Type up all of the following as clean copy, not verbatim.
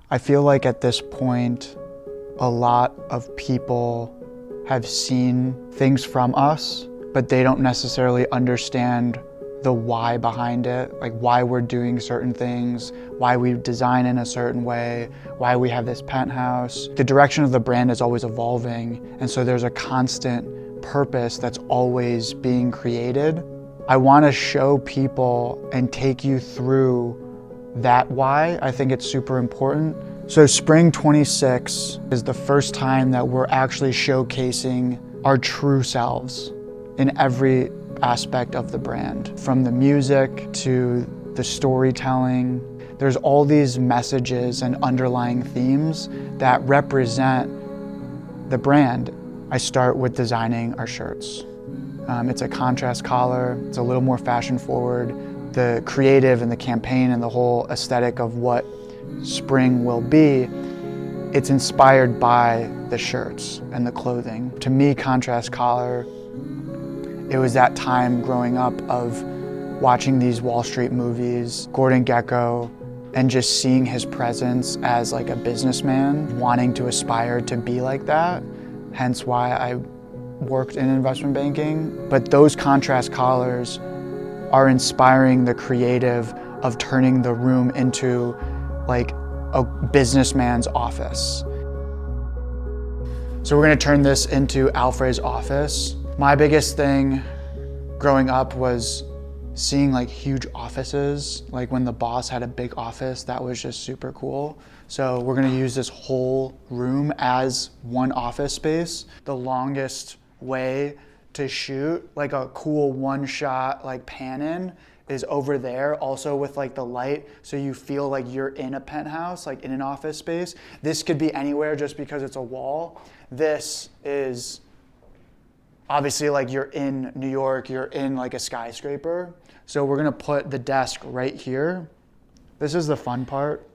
I feel like at this point, a lot of people have seen things from us, but they don't necessarily understand the why behind it, like why we're doing certain things, why we design in a certain way, why we have this penthouse. The direction of the brand is always evolving, and so there's a constant purpose that's always being created. I want to show people and take you through that why. I think it's super important. So Spring 26 is the first time that we're actually showcasing our true selves in every aspect of the brand. From the music to the storytelling, there's all these messages and underlying themes that represent the brand. I start with designing our shirts. It's a contrast collar, it's a little more fashion forward. The creative and the campaign and the whole aesthetic of what spring will be, it's inspired by the shirts and the clothing. To me, contrast collar, it was that time growing up of watching these Wall Street movies, Gordon Gekko, and just seeing his presence as like a businessman, wanting to aspire to be like that. Hence why I worked in investment banking. But those contrast collars are inspiring the creative of turning the room into like a businessman's office. So we're gonna turn this into Alfré's office. My biggest thing growing up was seeing like huge offices. Like when the boss had a big office, that was just super cool. So we're gonna use this whole room as one office space. The longest way to shoot like a cool one shot like pan in is over there, also with like the light, so you feel like you're in a penthouse, like in an office space. This could be anywhere just because it's a wall. This is obviously like you're in New York, you're in like a skyscraper. So we're gonna put the desk right here. This is the fun part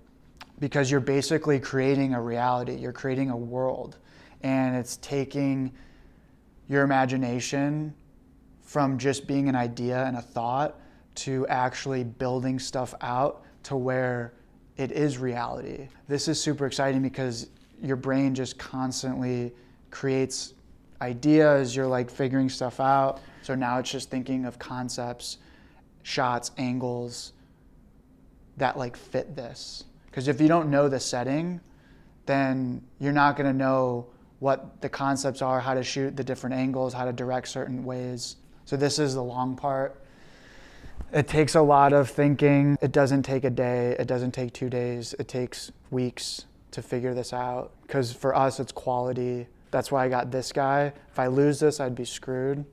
because you're basically creating a reality, you're creating a world, and it's taking your imagination from just being an idea and a thought to actually building stuff out to where it is reality. This is super exciting because your brain just constantly creates ideas, you're like figuring stuff out. So now it's just thinking of concepts, shots, angles that like fit this. Because if you don't know the setting, then you're not gonna know what the concepts are, how to shoot the different angles, how to direct certain ways. So this is the long part. It takes a lot of thinking. It doesn't take a day, it doesn't take 2 days, it takes weeks to figure this out. Because for us, it's quality. That's why I got this guy. If I lose this, I'd be screwed.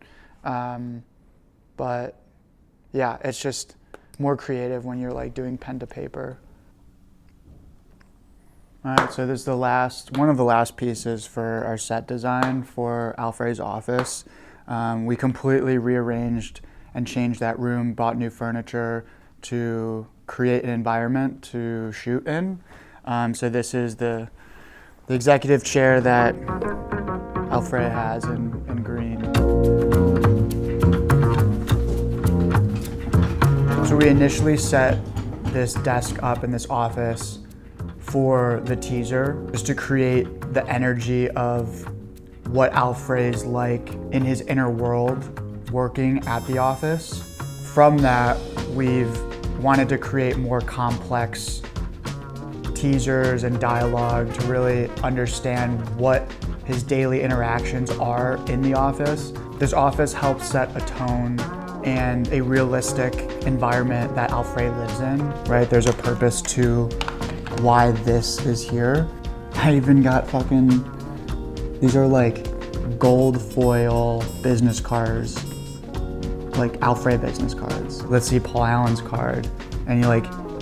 But yeah, it's just more creative when you're like doing pen to paper. All right, so this is one of the last pieces for our set design for Alfré's office. We completely rearranged and changed that room, bought new furniture to create an environment to shoot in. So this is the executive chair that Alfré has in green. So we initially set this desk up in this office for the teaser, just to create the energy of what Alfré's like in his inner world working at the office. From that, we've wanted to create more complex teasers and dialogue to really understand what his daily interactions are in the office. This office helps set a tone and a realistic environment that Alfré lives in, right? There's a purpose to why this is here. I even got these are like gold foil business cards, like Alfré business cards. Let's see Paul Allen's card. And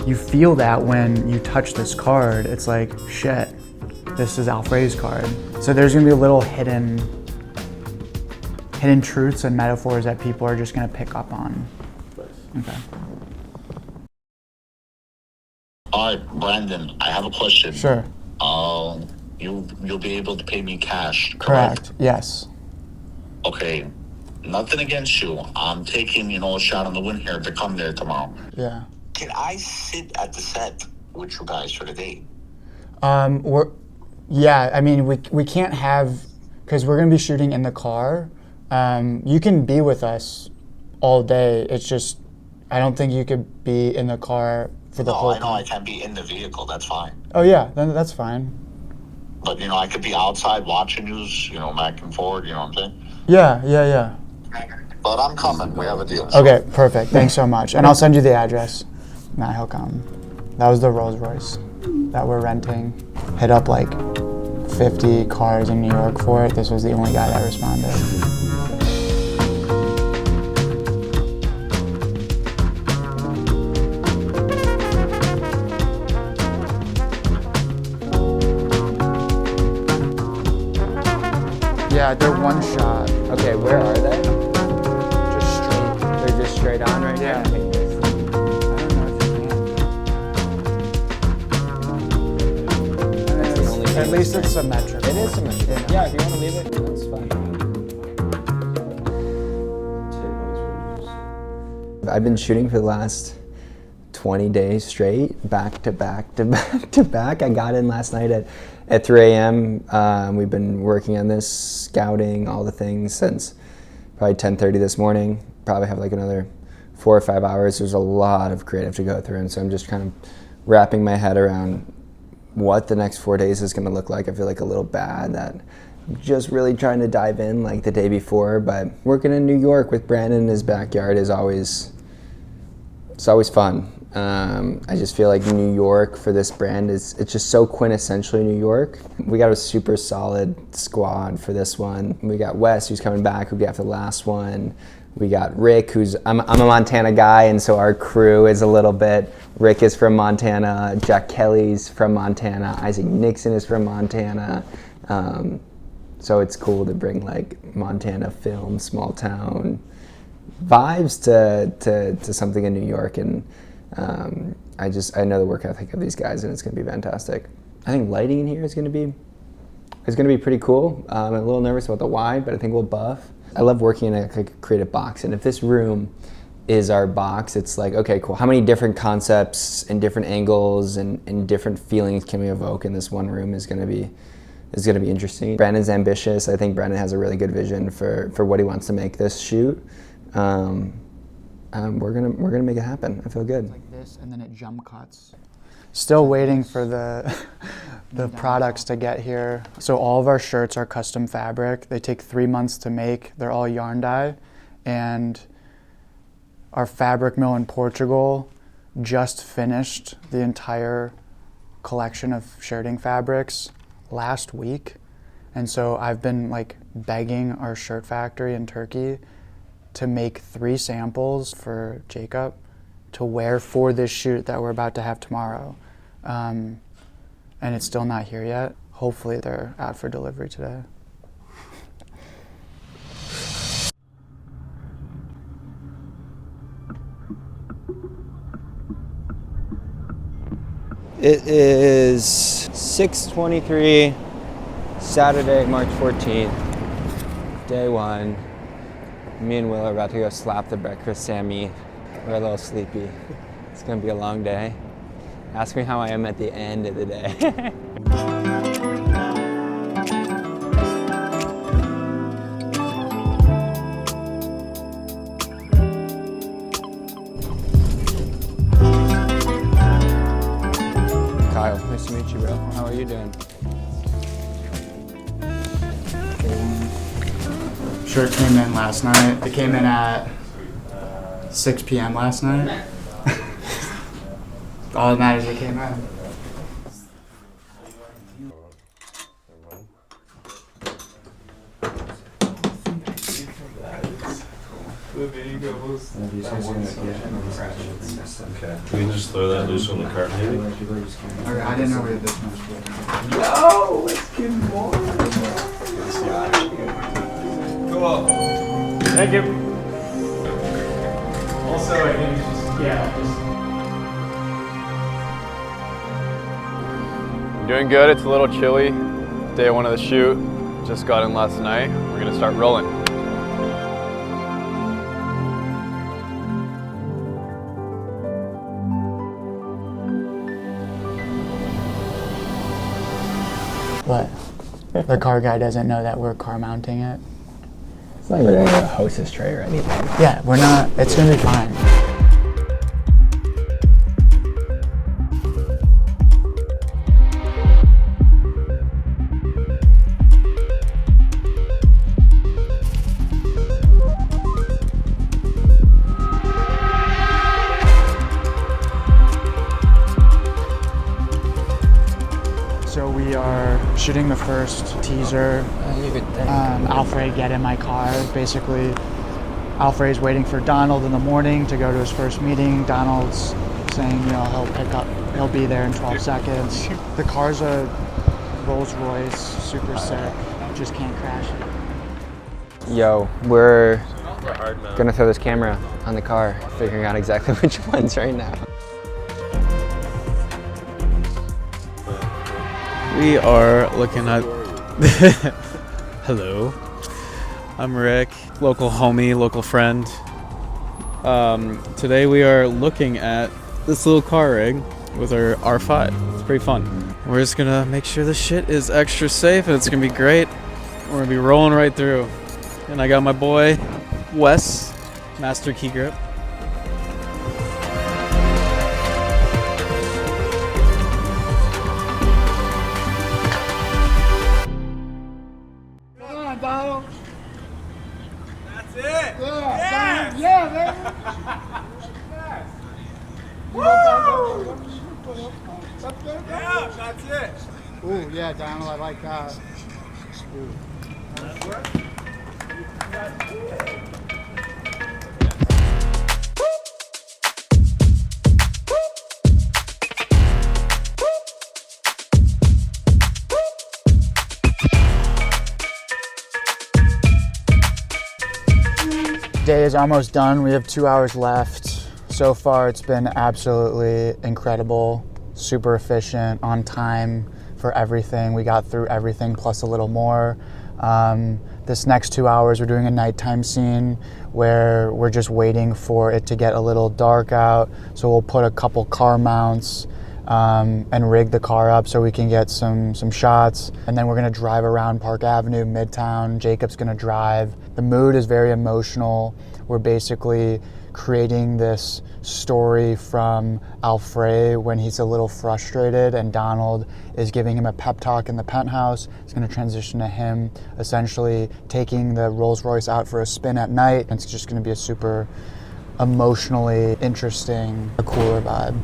you feel that when you touch this card, it's like, shit, this is Alfré's card. So there's gonna be a little hidden truths and metaphors that people are just gonna pick up on. Okay. All right, Brandon, I have a question. Sure. You'll be able to pay me cash, Correct, yes. Okay, nothing against you. I'm taking, a shot on the wind here to come there tomorrow. Yeah. Can I sit at the set with you guys for the day? Yeah, I mean, we can't have, because we're going to be shooting in the car. You can be with us all day. It's just, I don't think you could be in the car for the whole time. No, I know I can be in the vehicle. That's fine. Oh, yeah, then that's fine. But, I could be outside watching you, back and forward, you know what I'm saying? Yeah. But I'm coming. We have a deal. Okay, perfect. Thanks so much. And I'll send you the address. Nah, he'll come. That was the Rolls Royce that we're renting. Hit up like 50 cars in New York for it. This was the only guy that responded. Yeah, they're one shot. Okay, where are they? Just straight. They're just straight on right Yeah. now? I don't know if you can. At least it's symmetrical. It is symmetrical. Yeah, if you want to leave it, that's fine. I've been shooting for the last 20 days straight, back to back to back to back. I got in last night at 3 a.m. We've been working on this, scouting, all the things since probably 10:30 this morning. Probably have like another 4 or 5 hours. There's a lot of creative to go through, and so I'm just kind of wrapping my head around what the next 4 days is going to look like. I feel like a little bad that I'm just really trying to dive in like the day before, but working in New York with Brandon in his backyard is always fun. I just feel like New York for this brand it's just so quintessentially New York. We got a super solid squad for this one. We got Wes, who's coming back, who got the last one. We got Rick, I'm a Montana guy, and so our crew is a little bit. Rick is from Montana, Jack Kelly's from Montana, Isaac Nixon is from Montana. So it's cool to bring like Montana film, small town vibes to something in New York, and I know the work ethic of these guys, and it's going to be fantastic. I think lighting in here is going to be pretty cool. I'm a little nervous about the wide, but I think we'll buff. I love working in a creative box, and if this room is our box, it's like, okay, cool. How many different concepts and different angles and different feelings can we evoke in this one room is going to be interesting. Brandon's ambitious. I think Brandon has a really good vision for what he wants to make this shoot. We're gonna make it happen. I feel good. Like this, and then it jump cuts. Still waiting for the products to get here. So all of our shirts are custom fabric. They take 3 months to make. They're all yarn dye, and our fabric mill in Portugal just finished the entire collection of shirting fabrics last week, and so I've been like begging our shirt factory in Turkey to make 3 samples for Jacob to wear for this shoot that we're about to have tomorrow. And it's still not here yet. Hopefully they're out for delivery today. It is 6:23, Saturday, March 14th, day 1. Me and Will are about to go slap the breakfast Sammy. We're a little sleepy. It's gonna be a long day. Ask me how I am at the end of the day. Kyle, nice to meet you, bro. How are you doing? Shirt came in last night. It came in at 6 p.m. last night. All that matters, it came in. Okay. We can just throw that loose on the cart, maybe? Okay, I didn't know we had this much food. Yo, let's get more. Cool. Thank you. Also, I think it's just. Doing good. It's a little chilly. Day 1 of the shoot. Just got in last night. We're gonna start rolling. What? The car guy doesn't know that we're car mounting it. It's not even a hostess tray or anything. Yeah, we're not. It's gonna be fine. So we are shooting the first teaser. Alfré, get in my car. Basically, Alfré's waiting for Donald in the morning to go to his first meeting. Donald's saying, you know, he'll be there in 12 seconds. The car's a Rolls Royce, super sick. Just can't crash it. Yo, we're gonna throw this camera on the car, figuring out exactly which ones right now. We are looking at. Hello, I'm Rick, local homie, local friend. Today we are looking at this little car rig with our R5. It's pretty fun. We're just gonna make sure this shit is extra safe and it's gonna be great. We're gonna be rolling right through. And I got my boy, Wes, Master Key Grip. Ooh, yeah, Donald, I like that. Day is almost done. We have 2 hours left. So far, it's been absolutely incredible, super efficient, on time for everything. We got through everything plus a little more. This next 2 hours, we're doing a nighttime scene where we're just waiting for it to get a little dark out. So we'll put a couple car mounts and rig the car up so we can get some shots. And then we're gonna drive around Park Avenue, Midtown. Jacob's gonna drive. The mood is very emotional. We're basically creating this story from Alfré when he's a little frustrated and Donald is giving him a pep talk in the penthouse. It's going to transition to him essentially taking the Rolls Royce out for a spin at night. It's just going to be a super emotionally interesting, a cooler vibe.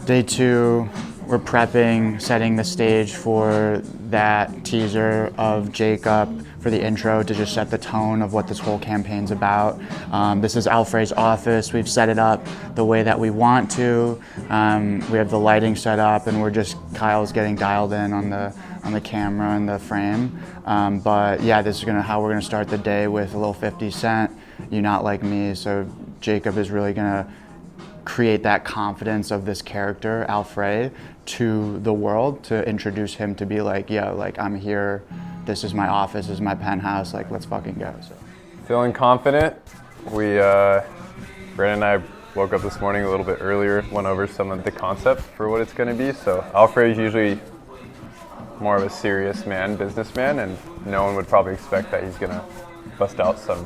Day 2, we're prepping, setting the stage for that teaser of Jacob for the intro to just set the tone of what this whole campaign's about. This is Alfré's office. We've set it up the way that we want to. We have the lighting set up and Kyle's getting dialed in on the camera and the frame. But yeah, this is how we're gonna start the day with a little 50 Cent, You Not Like Me. So Jacob is really gonna create that confidence of this character, Alfré, to the world, to introduce him to be like, yeah, like I'm here, this is my office, this is my penthouse, like let's fucking go. So. Feeling confident. Brandon and I woke up this morning a little bit earlier, went over some of the concept for what it's gonna be. So Alfré is usually more of a serious man, businessman, and no one would probably expect that he's gonna bust out some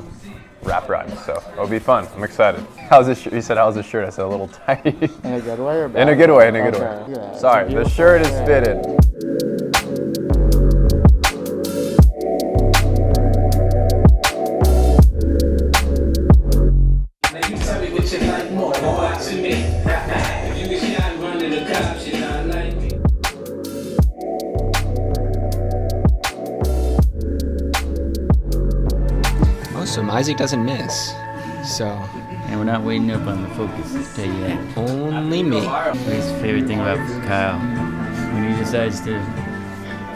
rap rhymes, so it'll be fun. I'm excited. How's this shirt? He said, how's this shirt? I said, a little tight. In a good way or bad? In a good way, in a good Okay. way. Yeah, sorry, the shirt is fitted. So Isaac doesn't miss. So. And we're not waiting up on the focus to tell you that. Only me. His favorite thing about Kyle, when he decides to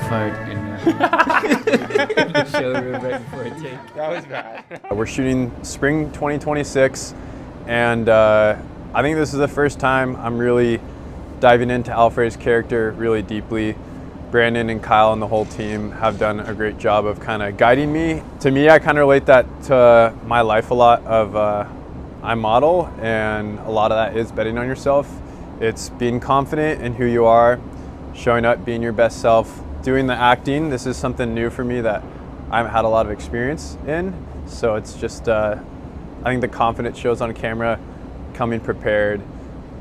fart in the showroom right before a take. That was bad. We're shooting spring 2026, and I think this is the first time I'm really diving into Alfré's character really deeply. Brandon and Kyle and the whole team have done a great job of kind of guiding me. To me, I kind of relate that to my life a lot of I model, and a lot of that is betting on yourself. It's being confident in who you are, showing up, being your best self, doing the acting. This is something new for me that I haven't had a lot of experience in. So it's just, I think the confidence shows on camera, coming prepared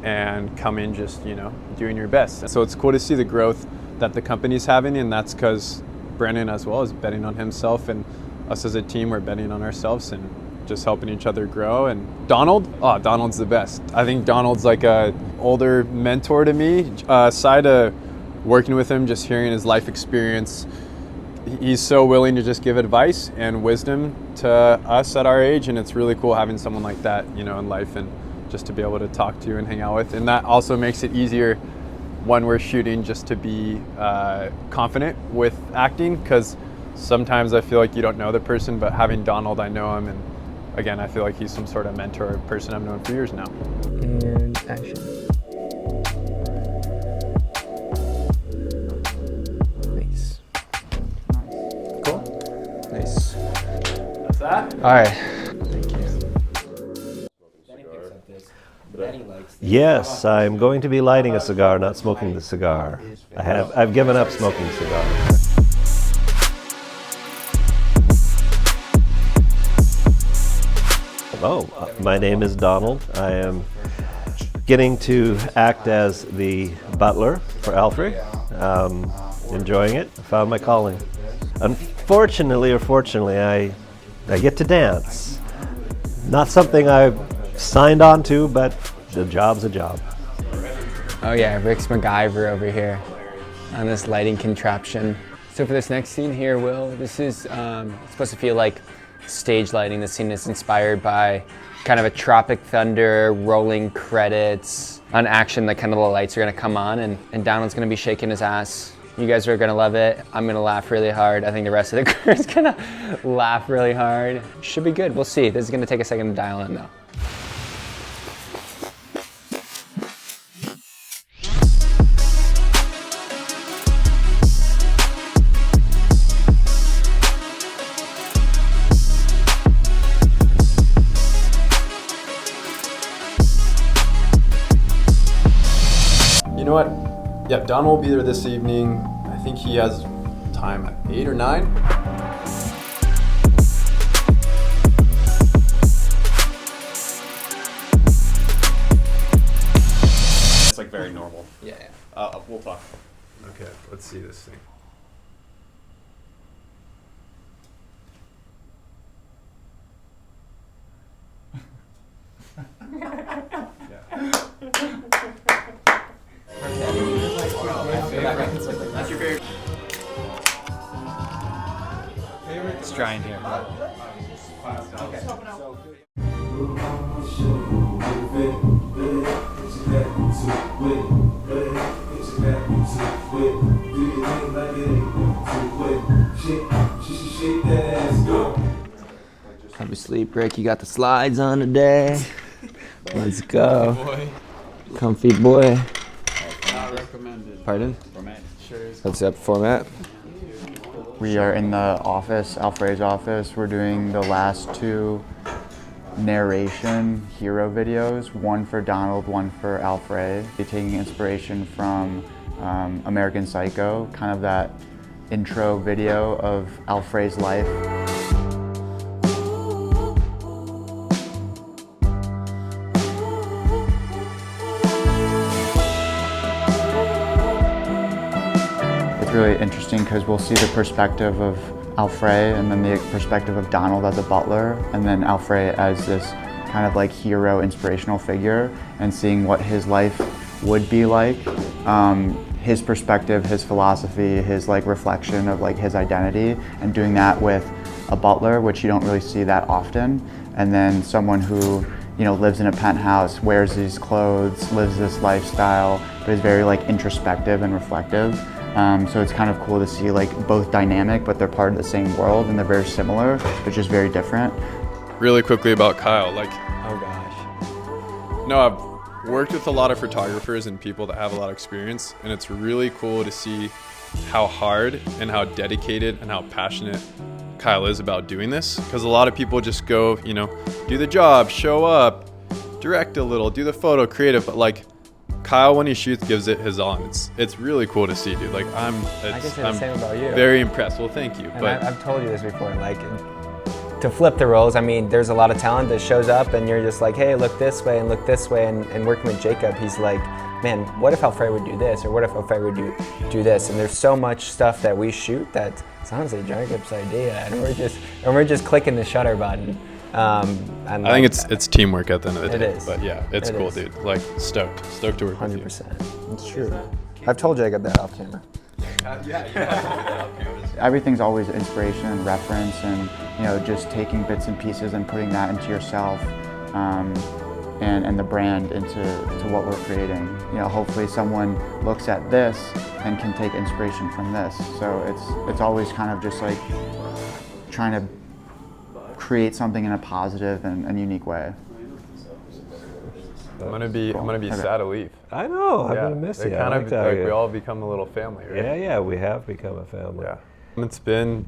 and coming just, doing your best. So it's cool to see the growth that the company's having, and that's because Brandon as well is betting on himself, and us as a team, we're betting on ourselves and just helping each other grow. And Donald's the best. I think Donald's like a older mentor to me. Aside of working with him, just hearing his life experience, he's so willing to just give advice and wisdom to us at our age, and it's really cool having someone like that, in life, and just to be able to talk to and hang out with. And that also makes it easier when we're shooting, just to be confident with acting, because sometimes I feel like you don't know the person, but having Donald, I know him, and again, I feel like he's some sort of mentor person I've known for years now. And action. Nice. Cool. Nice. That's that? All right. Thank you. Yes, I'm going to be lighting a cigar, not smoking the cigar. I've given up smoking cigars. My name is Donald. I am getting to act as the butler for Alfré. Enjoying it. I found my calling. Unfortunately or fortunately, I get to dance. Not something I've signed on to, but the job's a job. Oh yeah, Rick's MacGyver over here on this lighting contraption. So for this next scene here, this is supposed to feel like stage lighting. The scene is inspired by kind of a Tropic Thunder, rolling credits. On action, the lights are gonna come on, and Donald's gonna be shaking his ass. You guys are gonna love it. I'm gonna laugh really hard. I think the rest of the crew is gonna laugh really hard. Should be good, we'll see. This is gonna take a second to dial in though. You know what? Yeah, Don will be there this evening. I think he has time at 8 or 9. It's like very normal. Yeah. We'll talk. Okay, let's see this thing. That's your favorite. It's dry in here. Obviously, Rick, you got the slides on today. Let's go. Comfy boy. Not recommended. Pardon? Sure is. What's up, format? We are in the office, Alfré's office. We're doing the last 2 narration hero videos, one for Donald, one for Alfré. They're taking inspiration from American Psycho, kind of that intro video of Alfré's life. Really interesting because we'll see the perspective of Alfré and then the perspective of Donald as a butler, and then Alfré as this kind of like hero inspirational figure, and seeing what his life would be like, his perspective, his philosophy, his like reflection of like his identity, and doing that with a butler, which you don't really see that often, and then someone who lives in a penthouse, wears these clothes, lives this lifestyle, but is very like introspective and reflective. So it's kind of cool to see like both dynamic, but they're part of the same world and they're very similar, but just very different. Really quickly about Kyle, Oh gosh. no, worked with a lot of photographers and people that have a lot of experience, and it's really cool to see how hard and how dedicated and how passionate Kyle is about doing this. Because a lot of people just go, you know, do the job, show up, direct a little, do the photo, creative, but like Kyle, when he shoots, gives it his all. It's really cool to see, dude. Like I can say the same about you. Very impressed. Well, thank you. And But I've told you this before, like, to flip the roles, I mean, there's a lot of talent that shows up and you're just like, hey, look this way and look this way. And working with Jacob, he's like, man, what if Alfré would do this? Or what if Alfré would do this? And there's so much stuff that we shoot that it's honestly Jacob's idea. And we're just clicking the shutter button. And I think it's teamwork at the end of the day. It is. But yeah, it's cool, is. dude. Like stoked to work with you. 100%. It's true. I've told Jacob that off camera. Everything's always inspiration and reference, and you know, just taking bits and pieces and putting that into yourself, and the brand into what we're creating. You know, hopefully someone looks at this and can take inspiration from this. So it's always kind of just like trying to create something in a positive and unique way. I'm gonna be sad to leave. I know. I'm Yeah, gonna miss it you. kind I of like that. like we all become a little family, right? Yeah, we have become a family. Yeah. It's been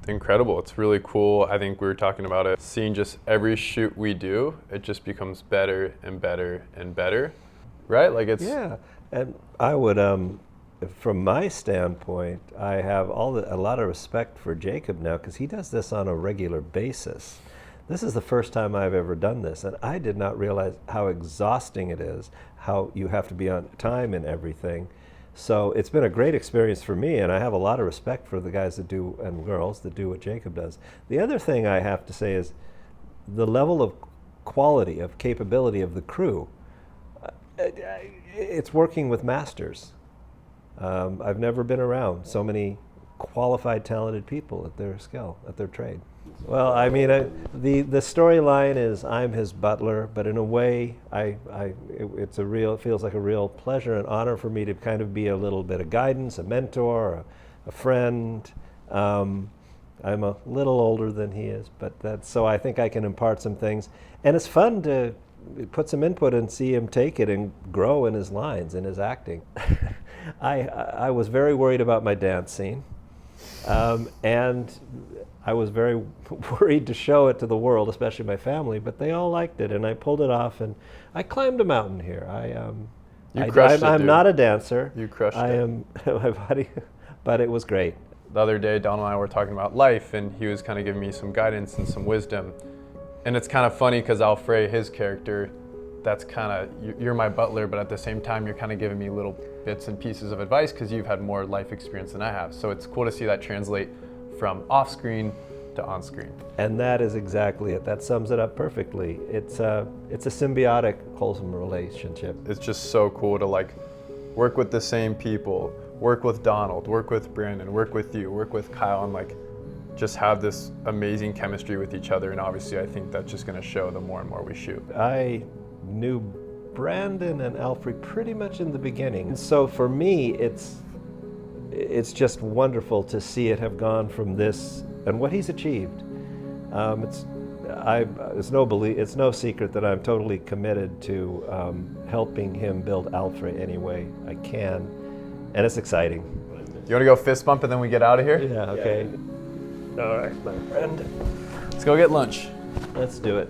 incredible. It's really cool. I think we were talking about it. Seeing just every shoot we do, it just becomes better and better and better, right? Like it's and I would, from my standpoint, I have a lot of respect for Jacob now because he does this on a regular basis. This is the first time I've ever done this, and I did not realize how exhausting it is, how you have to be on time and everything. So it's been a great experience for me, and I have a lot of respect for the guys that do, and girls that do what Jacob does. The other thing I have to say is the level of quality, of capability of the crew. It's working with masters. I've never been around so many qualified, talented people at their skill, at their trade. Well, I mean, the storyline is I'm his butler, but in a way, it feels like a real pleasure and honor for me to kind of be a little bit of guidance, a mentor, a friend. I'm a little older than he is, but so I think I can impart some things, and it's fun to put some input and see him take it and grow in his lines, in his acting. I was very worried about my dance scene, and I was very worried to show it to the world, especially my family, but they all liked it, and I pulled it off, and I climbed a mountain here. I'm not a dancer. You crushed it. I am my body, but it was great. The other day, Donald and I were talking about life, and he was kind of giving me some guidance and some wisdom. And it's kind of funny because Alfré, his character, that's kind of, you're my butler, but at the same time, you're kind of giving me little bits and pieces of advice because you've had more life experience than I have. So it's cool to see that translate from off screen to on screen. And that is exactly it. That sums it up perfectly. It's a symbiotic, wholesome relationship. It's just so cool to like work with the same people, work with Donald, work with Brandon, work with you, work with Kyle, and like just have this amazing chemistry with each other. And obviously I think that's just gonna show the more and more we shoot. I knew Brandon and Alfré pretty much in the beginning. And so for me, it's just wonderful to see it have gone from this and what he's achieved. It's no secret that I'm totally committed to helping him build Alfré any way I can, and it's exciting. You want to go fist bump and then we get out of here? Yeah, okay. All right, my friend. Let's go get lunch. Let's do it.